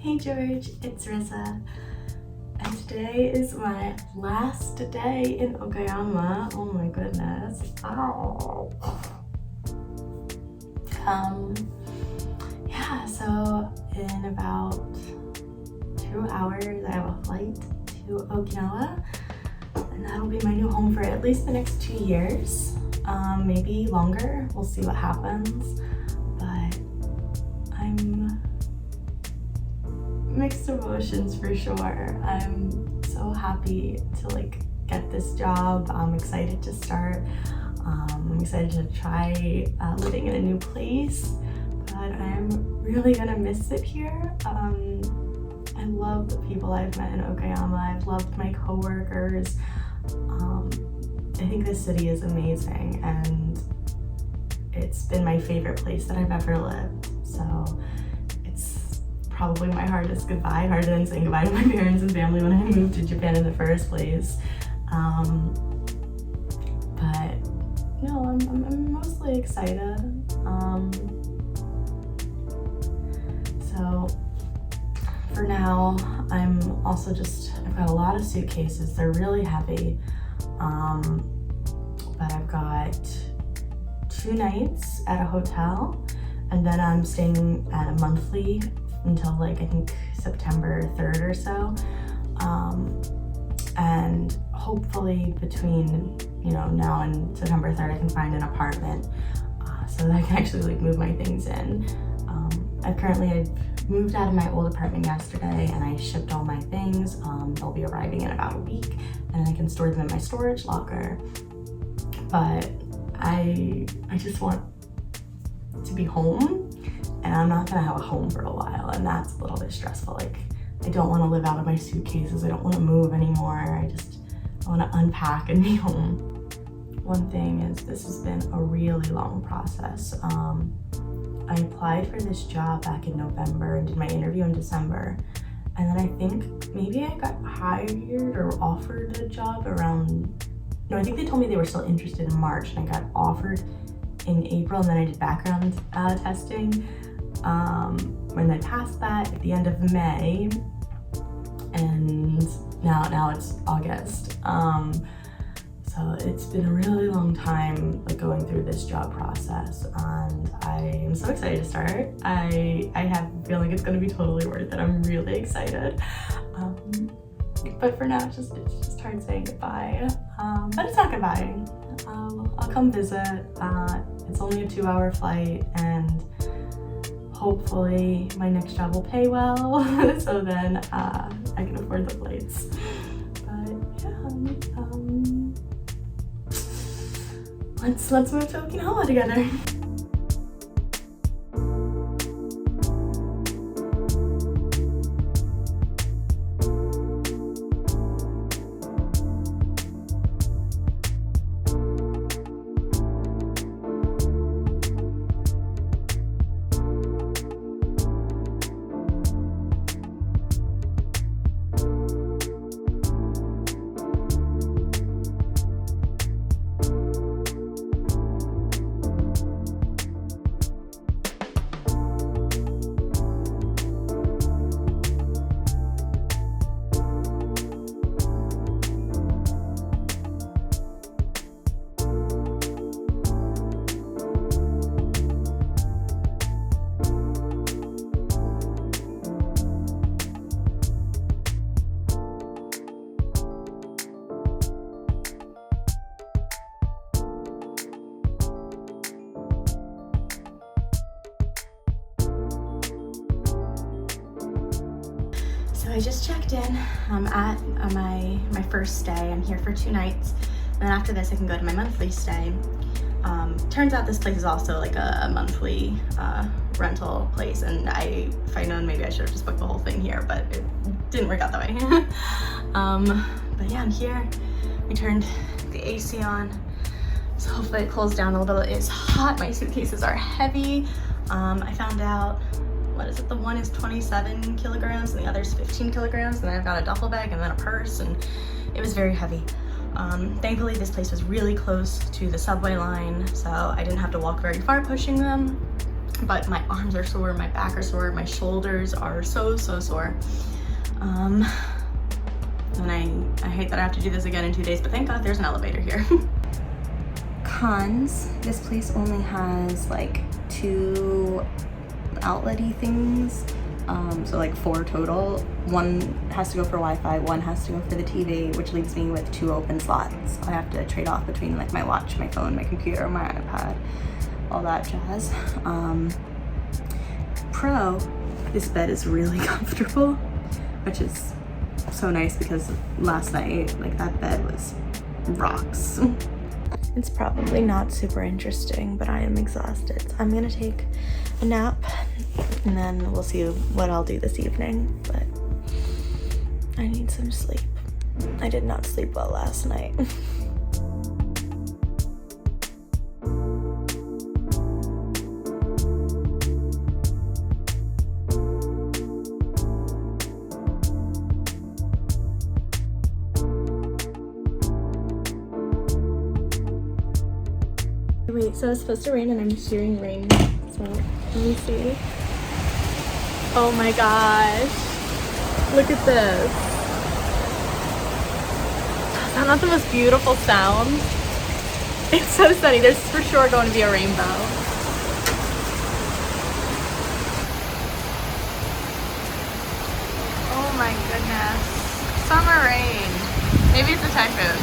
Hey George, it's Rissa, and today is my last day in Okinawa. Oh my goodness. Ow. Yeah, so in about 2 hours I have a flight to Okinawa, and that'll be my new home for at least the next 2 years, maybe longer. We'll see what happens, but I'm mixed emotions for sure. I'm so happy to get this job. I'm excited to start. I'm excited to try living in a new place, but I'm really gonna miss it here. I love the people I've met in Okinawa. I've loved my coworkers. I think this city is amazing, and it's been my favorite place that I've ever lived. So it's probably my hardest goodbye, harder than saying goodbye to my parents and family when I moved to Japan in the first place. But no, I'm mostly excited. So for now, I'm also I've got a lot of suitcases. They're really heavy. But I've got 2 nights at a hotel, and then I'm staying at a monthly until I think September 3rd or so. And hopefully between now and September 3rd I can find an apartment so that I can actually move my things in. I've moved out of my old apartment yesterday, and I shipped all my things. They'll be arriving in about a week, and I can store them in my storage locker. But I just want to be home, and I'm not gonna have a home for a while, and that's a little bit stressful. I don't want to live out of my suitcases. I don't want to move anymore. I want to unpack and be home. One thing is, this has been a really long process. I applied for this job back in November and did my interview in December, and then I think maybe I got hired or offered a job I think they told me they were still interested in March, and I got offered in April, and then I did background testing. When I passed that at the end of May, and now it's August. So it's been a really long time going through this job process, and I am so excited to start. I have a feeling it's going to be totally worth it. I'm really excited. But for now, it's just hard saying goodbye. But it's not goodbye. I'll come visit. It's only a 2-hour flight, and hopefully my next job will pay well, so then I can afford the flights. But yeah, let's move to Okinawa together. So I just checked in. I'm at my first stay. I'm here for 2 nights, and then after this I can go to my monthly stay. Turns out this place is also a monthly rental place, and if I'd known, maybe I should have just booked the whole thing here, but it didn't work out that way. But yeah, I'm here. We turned the AC on, so hopefully it cools down a little bit. It's hot. My suitcases are heavy. I found out, the one is 27 kilograms and the other is 15 kilograms, and then I've got a duffel bag and then a purse, and it was very heavy. Thankfully this place was really close to the subway line, so I didn't have to walk very far pushing them. but my arms are sore, my back are sore, my shoulders are so sore. And I hate that I have to do this again in 2 days, but thank God there's an elevator here. Cons, this place only has like 2 outlet-y things, so like 4 total. 1 has to go for Wi-Fi, 1 has to go for the TV, which leaves me with 2 open slots. I have to trade off between like my watch, my phone, my computer, my iPad, all that jazz. Pro, this bed is really comfortable, which is so nice because last night, like, that bed was rocks. It's probably not super interesting, but I am exhausted. So I'm gonna take a nap and then we'll see what I'll do this evening, but I need some sleep. I did not sleep well last night. Wait, so it's supposed to rain and I'm hearing rain, so let me see. Oh my gosh, look at this. Is that not the most beautiful sound? It's so sunny. There's for sure going to be a rainbow. Oh my goodness, summer rain. Maybe it's a typhoon.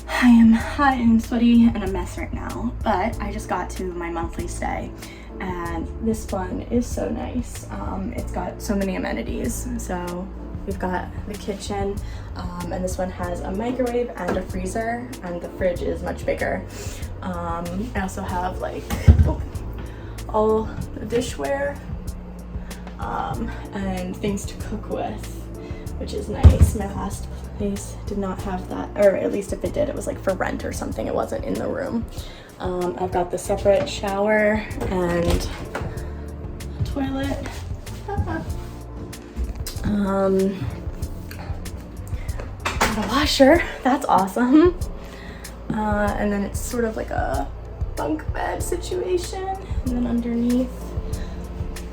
I am hot and sweaty and a mess right now, but I just got to my monthly stay and this one is so nice. It's got so many amenities. So we've got the kitchen, and this one has a microwave and a freezer, and the fridge is much bigger. I also have like all the dishware and things to cook with, which is nice. My last place did not have that, or at least if it did, it was like for rent or something. It wasn't in the room. I've got the separate shower and toilet. Got a washer, that's awesome. And then it's sort of like a bunk bed situation, and then underneath,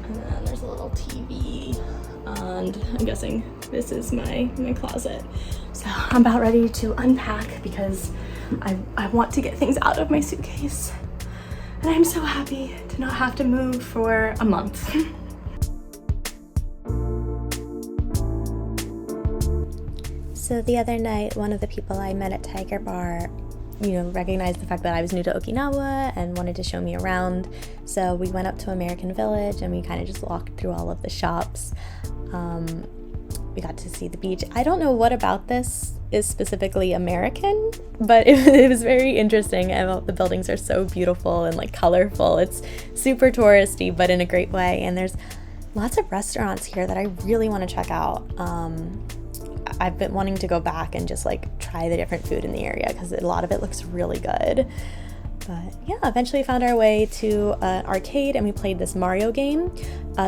and then there's a little TV, and I'm guessing this is my closet. So I'm about ready to unpack because I want to get things out of my suitcase, and I'm so happy to not have to move for a month. So the other night, one of the people I met at Tiger Bar, recognized the fact that I was new to Okinawa and wanted to show me around. So we went up to American Village and we kind of just walked through all of the shops. We got to see the beach. I don't know what about this is specifically American, but it was very interesting. The buildings are so beautiful and like colorful. It's super touristy, but in a great way. And there's lots of restaurants here that I really want to check out. I've been wanting to go back and just like try the different food in the area because a lot of it looks really good. But yeah, eventually found our way to an arcade and we played this Mario game.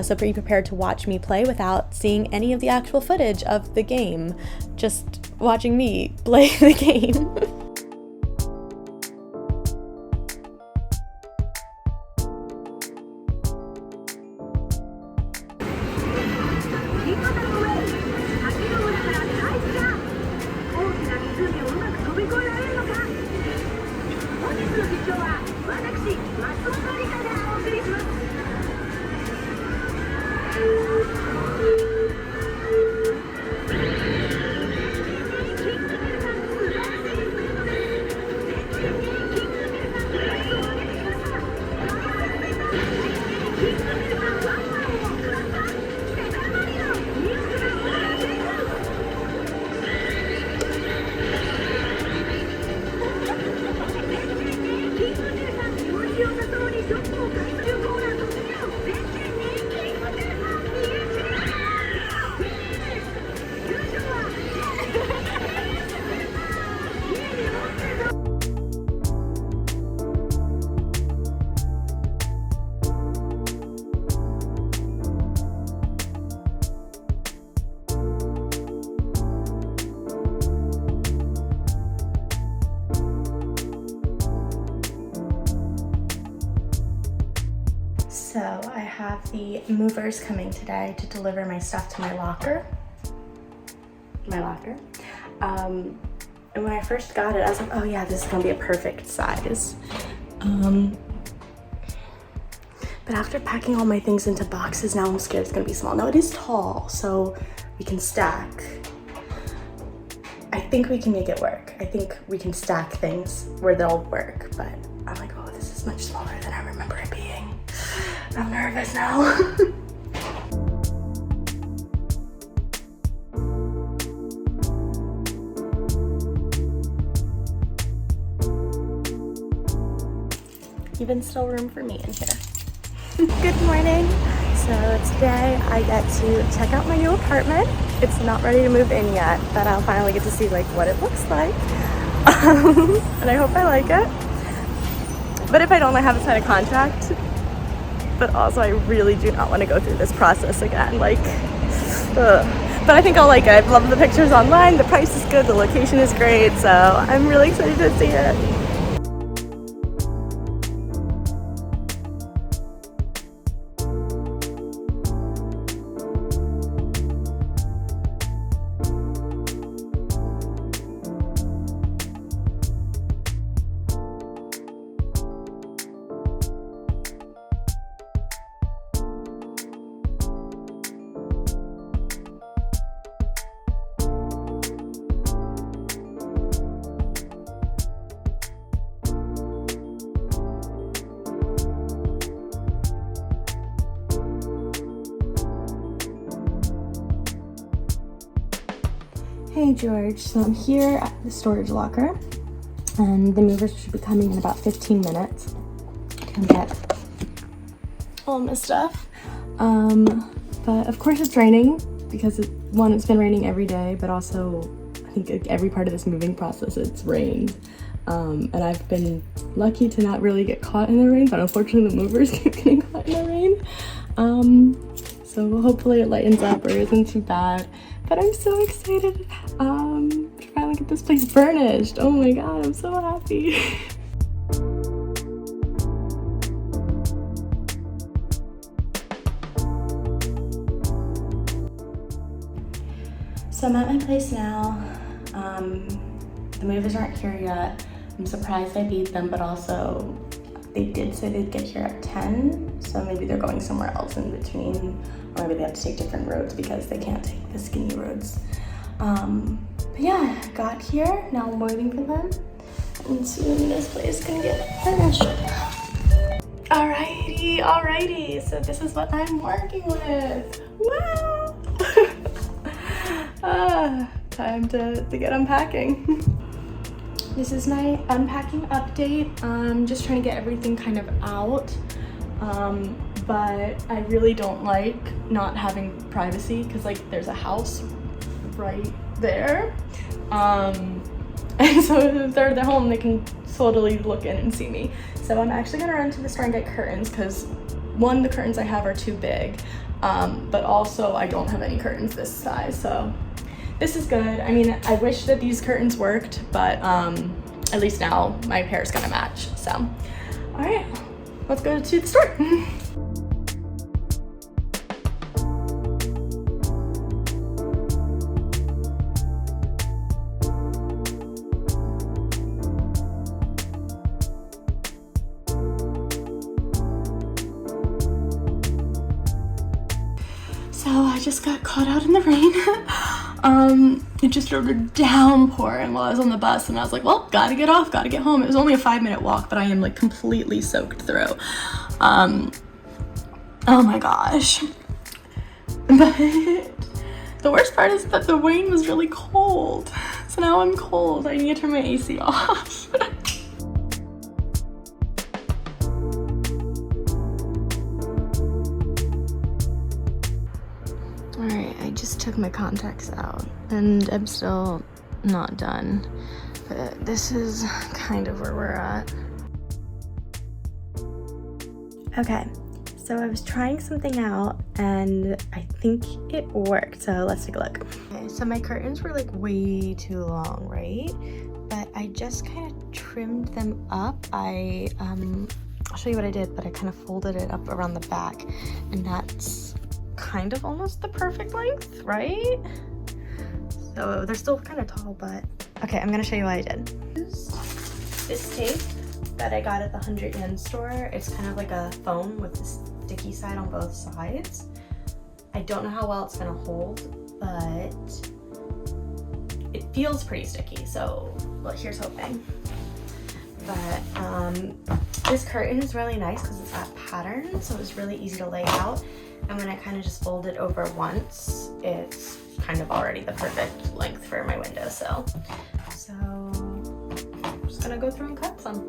So be prepared to watch me play without seeing any of the actual footage of the game. Just watching me play the game. So I have the movers coming today to deliver my stuff to my locker. And when I first got it, I was like, oh yeah, this is gonna be a perfect size. But after packing all my things into boxes, now I'm scared it's gonna be small. Now it is tall, so we can stack. I think we can make it work. I think we can stack things where they'll work, but I'm like, oh, this is much smaller than I remember it being. I'm nervous now. Even still room for me in here. Good morning. So today I get to check out my new apartment. It's not ready to move in yet, but I'll finally get to see like what it looks like. And I hope I like it. But if I don't, I have to sign a contract. But also I really do not want to go through this process again. Like, ugh. But I think I'll like it. I've loved the pictures online. The price is good. The location is great. So I'm really excited to see it. Hey George, so I'm here at the storage locker and the movers should be coming in about 15 minutes to get all my stuff. But of course it's raining because it's been raining every day, but also I think like every part of this moving process it's rained. And I've been lucky to not really get caught in the rain, but unfortunately the movers keep getting caught in the rain. So hopefully it lightens up or isn't too bad. But I'm so excited to finally get this place furnished. Oh my god, I'm so happy. So I'm at my place now. The movers aren't here yet. I'm surprised I beat them, but also they did say they'd get here at 10, so maybe they're going somewhere else in between, or maybe they have to take different roads because they can't take the skinny roads. But yeah, I got here, now I'm waiting for them, and soon this place can get finished. Alrighty, so this is what I'm working with. Wow! Time to get unpacking. This is my unpacking update. I'm just trying to get everything kind of out. But I really don't like not having privacy because like there's a house right there. And so if they're at home, they can totally look in and see me. So I'm actually gonna run to the store and get curtains because one, the curtains I have are too big, but also I don't have any curtains this size. So this is good. I mean, I wish that these curtains worked, but at least now my pair is gonna match. So, all right, let's go to the store. So I just got caught out in the rain. It just started a downpour and while I was on the bus and I was like, well, gotta get off, gotta get home. It was only a 5-minute walk, but I am like completely soaked through. Oh my gosh. But the worst part is that the rain was really cold. So now I'm cold. I need to turn my AC off. Alright, I just took my contacts out and I'm still not done. But this is kind of where we're at. Okay, so I was trying something out and I think it worked. So let's take a look. Okay, so my curtains were like way too long, right? But I just kind of trimmed them up. I I'll show you what I did, but I kind of folded it up around the back, and that's kind of almost the perfect length, right? So they're still kind of tall, but okay, I'm gonna show you what I did. This tape that I got at the 100 yen store. It's kind of like a foam with the sticky side on both sides. I don't know how well it's gonna hold, but it feels pretty sticky, so well, here's hoping. But this curtain is really nice because it's that pattern, so it's really easy to lay out. And when I kind of just fold it over once, it's kind of already the perfect length for my windowsill. So I'm just gonna go through and cut some.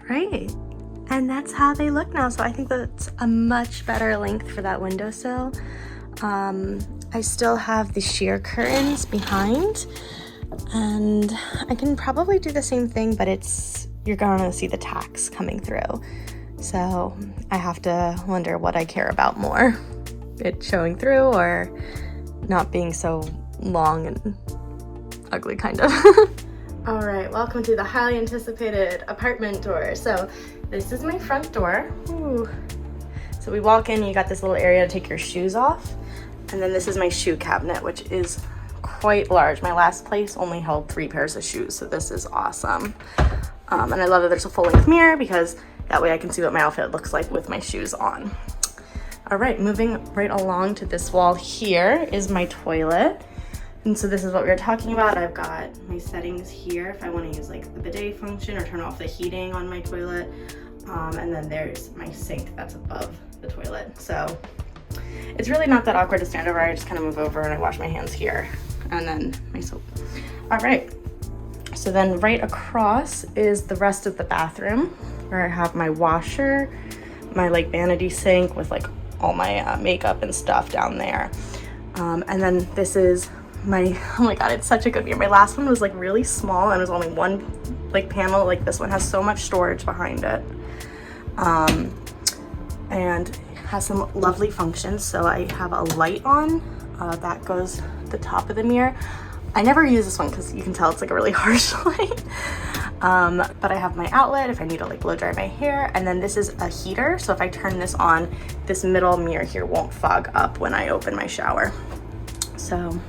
Right, and that's how they look now. So I think that's a much better length for that windowsill. I still have the sheer curtains behind, and I can probably do the same thing, but you're gonna see the tacks coming through. So I have to wonder what I care about more, it showing through or not being so long and ugly, kind of. All right, welcome to the highly anticipated apartment tour. So this is my front door. Ooh. So we walk in, you got this little area to take your shoes off. And then this is my shoe cabinet, which is quite large. My last place only held 3 pairs of shoes, so this is awesome. And I love that there's a full-length mirror because that way I can see what my outfit looks like with my shoes on. All right, moving right along to this wall here is my toilet. And so this is what we were talking about. I've got my settings here if I want to use like the bidet function or turn off the heating on my toilet. And then there's my sink that's above the toilet. So it's really not that awkward to stand over. I just kind of move over and I wash my hands here. And then my soap. All right. So then right across is the rest of the bathroom where I have my washer, my like vanity sink with like all my makeup and stuff down there. And then this is oh my god, it's such a good mirror. My last one was like really small and it was only one like panel. Like this one has so much storage behind it, and has some lovely functions. So I have a light on that goes to the top of the mirror. I never use this one because you can tell it's like a really harsh light. But I have my outlet if I need to like blow dry my hair, and then this is a heater. So if I turn this on, this middle mirror here won't fog up when I open my shower. So.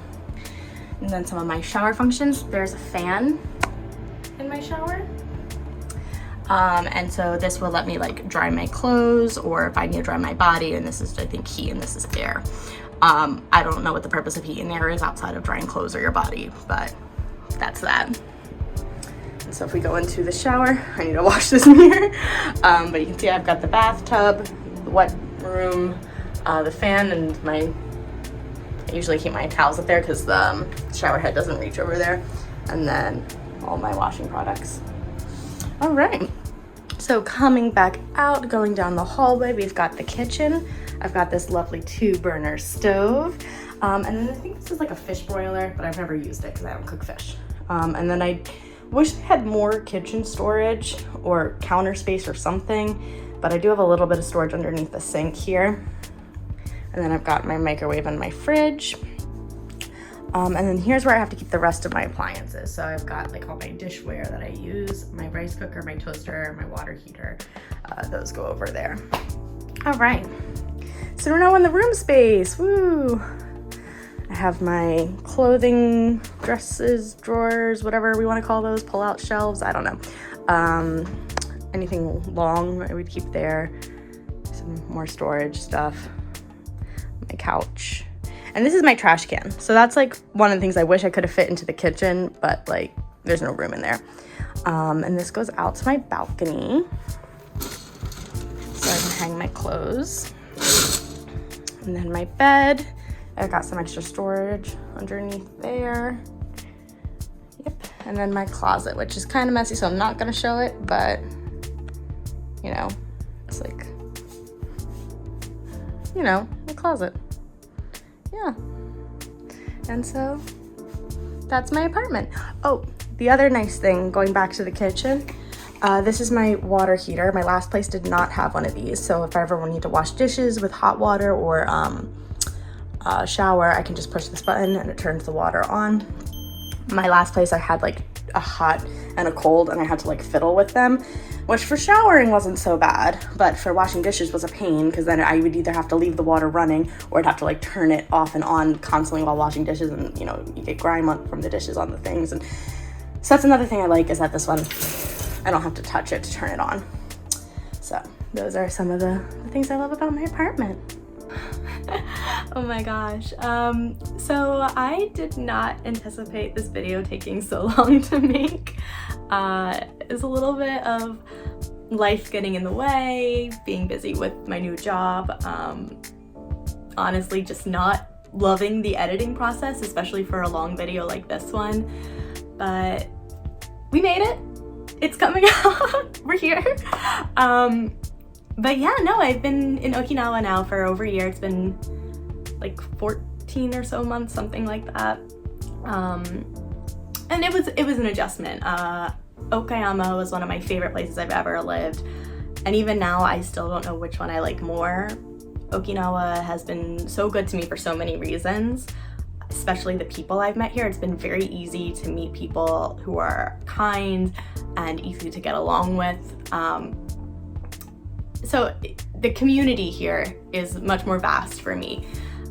And then some of my shower functions, there's a fan in my shower. And so this will let me like dry my clothes, or if I need to dry my body, and this is, I think, heat and this is air. I don't know what the purpose of heat and air is outside of drying clothes or your body, but that's that. And so if we go into the shower, I need to wash this mirror. But you can see I've got the bathtub, the wet room, the fan, and I usually keep my towels up there because the shower head doesn't reach over there. And then all my washing products. All right, so coming back out, going down the hallway, we've got the kitchen. I've got this lovely 2-burner stove. And then I think this is like a fish broiler, but I've never used it because I don't cook fish. And then I wish I had more kitchen storage or counter space or something, but I do have a little bit of storage underneath the sink here. And then I've got my microwave and my fridge. And then here's where I have to keep the rest of my appliances. So I've got like all my dishware that I use, my rice cooker, my toaster, my water heater. Those go over there. All right, so we're now in the room space, woo. I have my clothing, dresses, drawers, whatever we want to call those, pull-out shelves, I don't know. Anything long I would keep there. Some more storage stuff. My couch, and this is my trash can. So that's like one of the things I wish I could have fit into the kitchen, but like there's no room in there. And this goes out to my balcony, so I can hang my clothes. And then my bed, I've got some extra storage underneath there. Yep. And then my closet, which is kind of messy, so I'm not gonna show it, but you know, it's like you know, a closet. Yeah. And so that's my apartment. Oh, the other nice thing, going back to the kitchen, this is my water heater. My last place did not have one of these, so if I ever need to wash dishes with hot water or shower, I can just push this button and it turns the water on. My last place I had like a hot and a cold, and I had to like fiddle with them, which for showering wasn't so bad, but for washing dishes was a pain, because then I would either have to leave the water running or I'd have to like turn it off and on constantly while washing dishes, and you know, you get grime from the dishes on the things. And so that's another thing I like, is that this one, I don't have to touch it to turn it on. So those are some of the things I love about my apartment. Oh my gosh. So I did not anticipate this video taking so long to make. It's a little bit of life getting in the way, being busy with my new job, honestly just not loving the editing process, especially for a long video like this one. But we made it. It's coming out. We're here. But yeah, no, I've been in Okinawa now for over a year. It's been like 14 or so months, something like that. And it was an adjustment. Okinawa was one of my favorite places I've ever lived. And even now, I still don't know which one I like more. Okinawa has been so good to me for so many reasons, especially the people I've met here. It's been very easy to meet people who are kind and easy to get along with. So the community here is much more vast for me.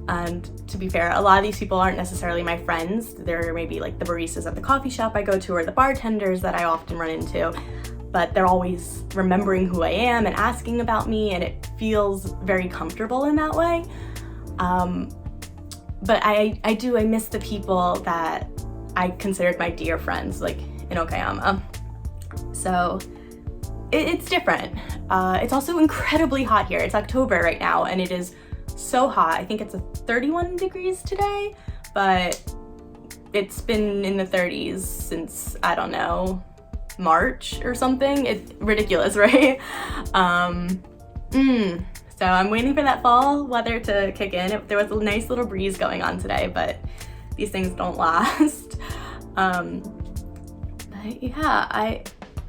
And to be fair, a lot of these people aren't necessarily my friends. They're maybe like the baristas at the coffee shop I go to, or the bartenders that I often run into, but they're always remembering who I am and asking about me, and it feels very comfortable in that way. But I miss the people that I considered my dear friends, like in Okinawa. So it's different. It's also incredibly hot here. It's October right now, and it is so hot. I think it's 31 degrees today, but it's been in the 30s since, I don't know, March or something. It's ridiculous, right? So I'm waiting for that fall weather to kick in. There was a nice little breeze going on today, but these things don't last. But yeah,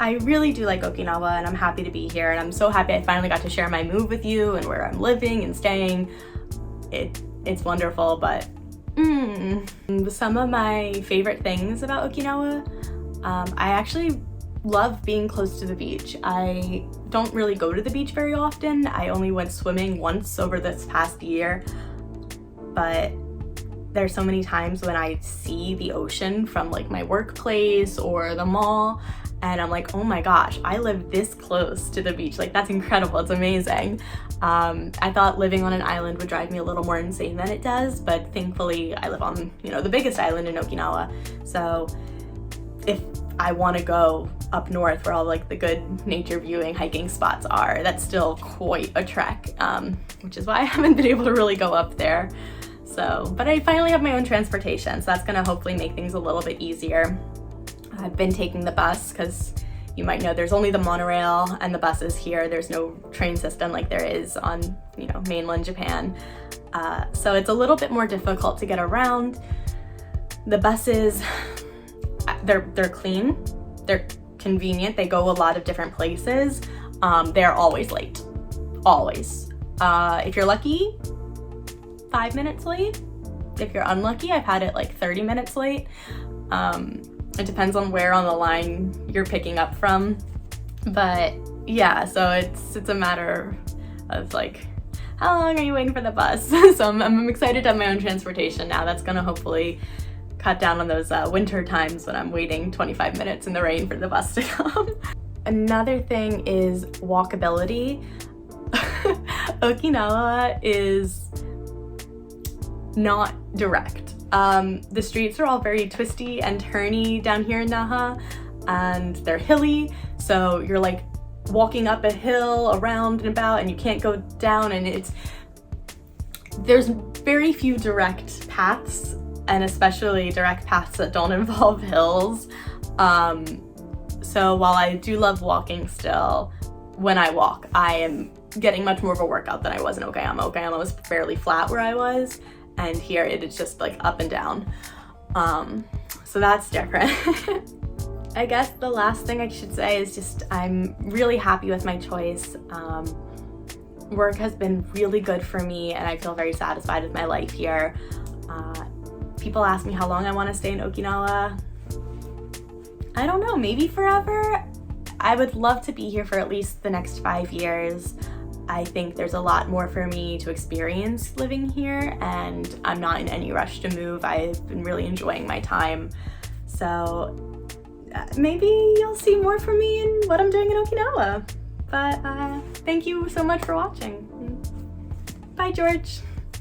I really do like Okinawa, and I'm happy to be here, and I'm so happy I finally got to share my move with you and where I'm living and staying. It's wonderful. But some of my favorite things about Okinawa, I actually love being close to the beach. I don't really go to the beach very often. I only went swimming once over this past year, but there's so many times when I see the ocean from like my workplace or the mall, and I'm like, oh my gosh, I live this close to the beach. Like, that's incredible. It's amazing. I thought living on an island would drive me a little more insane than it does, but thankfully I live on, the biggest island in Okinawa. So if I want to go up north where all like the good nature viewing hiking spots are, that's still quite a trek, which is why I haven't been able to really go up there. So, but I finally have my own transportation, so that's gonna hopefully make things a little bit easier. I've been taking the bus because you might know there's only the monorail and the buses here. There's no train system like there is on, mainland Japan. So it's a little bit more difficult to get around. The buses, they're clean, they're convenient, they go a lot of different places. They're always late, always. If you're lucky, 5 minutes late. If you're unlucky, I've had it like 30 minutes late. It depends on where on the line you're picking up from. But yeah, so it's a matter of like, how long are you waiting for the bus? So I'm excited to have my own transportation now. That's gonna hopefully cut down on those winter times when I'm waiting 25 minutes in the rain for the bus to come. Another thing is walkability. Okinawa is not direct. The streets are all very twisty and turny down here in Naha, and they're hilly, so you're like walking up a hill around and about, and you can't go down, and there's very few direct paths, and especially direct paths that don't involve hills. So while I do love walking still, when I walk, I am getting much more of a workout than I was in Okinawa. Okinawa was fairly flat where I was, and here it is just like up and down. So that's different. I guess the last thing I should say is just I'm really happy with my choice. Work has been really good for me, and I feel very satisfied with my life here. People ask me how long I want to stay in Okinawa. I don't know, maybe forever. I would love to be here for at least the next 5 years. I think there's a lot more for me to experience living here, and I'm not in any rush to move. I've been really enjoying my time. So maybe you'll see more from me in what I'm doing in Okinawa. But thank you so much for watching. Bye, George.